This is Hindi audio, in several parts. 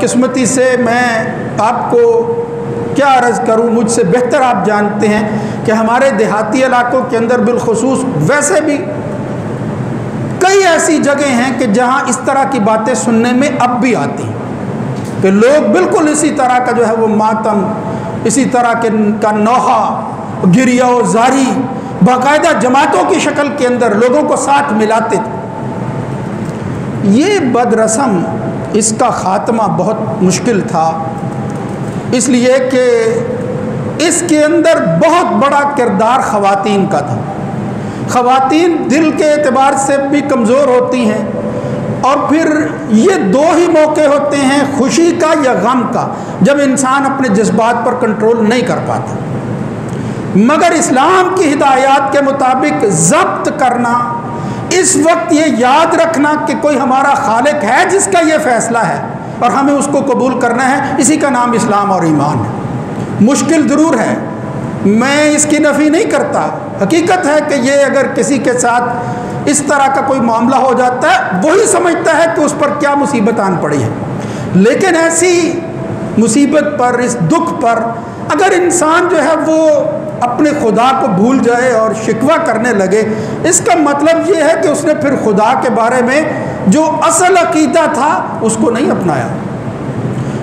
बदकिस्मती से मैं आपको क्या अर्ज़ करूं, मुझसे बेहतर आप जानते हैं कि हमारे देहाती इलाकों के अंदर बिलखुसूस वैसे भी कई ऐसी जगह हैं कि जहां इस तरह की बातें सुनने में अब भी आती हैं कि लोग बिल्कुल इसी तरह का जो है वो मातम, इसी तरह के का नौहा, गिरिया व जारी बाकायदा जमातों की शक्ल के अंदर लोगों को साथ मिलाते थे। ये बदरस्म, इसका ख़ात्मा बहुत मुश्किल था, इसलिए कि इसके अंदर बहुत बड़ा किरदार ख़वातीन का था। ख़वातीन दिल के एतबार से भी कमज़ोर होती हैं और फिर ये दो ही मौके होते हैं, खुशी का या गम का, जब इंसान अपने जज्बात पर कंट्रोल नहीं कर पाता। मगर इस्लाम की हिदायत के मुताबिक ज़ब्त करना, इस वक्त ये याद रखना कि कोई हमारा खालिक है जिसका ये फ़ैसला है और हमें उसको कबूल करना है, इसी का नाम इस्लाम और ईमान है। मुश्किल ज़रूर है, मैं इसकी नफ़ी नहीं करता। हकीकत है कि ये अगर किसी के साथ इस तरह का कोई मामला हो जाता है, वही समझता है कि उस पर क्या मुसीबत आन पड़ी है। लेकिन ऐसी मुसीबत पर, इस दुख पर अगर इंसान जो है वो अपने खुदा को भूल जाए और शिकवा करने लगे, इसका मतलब ये है कि उसने फिर खुदा के बारे में जो असल अकीदा था उसको नहीं अपनाया।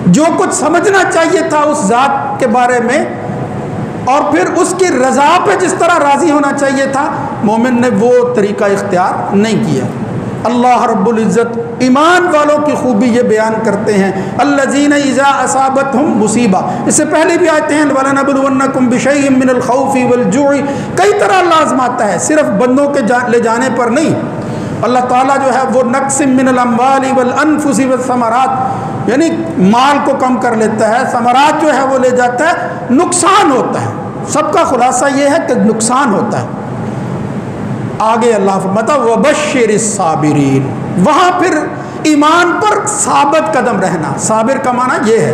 जो कुछ समझना चाहिए था उस ज़ात के बारे में और फिर उसकी रज़ा पे जिस तरह राज़ी होना चाहिए था, मोमिन ने वो तरीका इख्तियार नहीं किया। अल्लाह रब्बुल इज़्ज़त ईमान वालों की खूबी ये बयान करते हैं, अल्लज़ीना इज़ा असाबतहुम मुसीबा। इससे पहले भी आते हैं वलनबलुवन्नकुम बिशैइन मिनल खौफि वल जुइ। कई तरह लाज़माता है, सिर्फ बंदों के ले जाने पर नहीं। अल्लाह ताला जो है वो नक्सिम मिनल अम्वालि वल अनफुसि वस समरात, यानी माल को कम कर लेता है, समरात जो है वो ले जाता है, नुकसान होता है। सबका खुलासा ये है कि नुकसान होता है। आगे अल्लाह फरमाता वबश्शिरिस साबिरीन, वहाँ फिर ईमान पर साबित कदम रहना। साबिर का माना ये है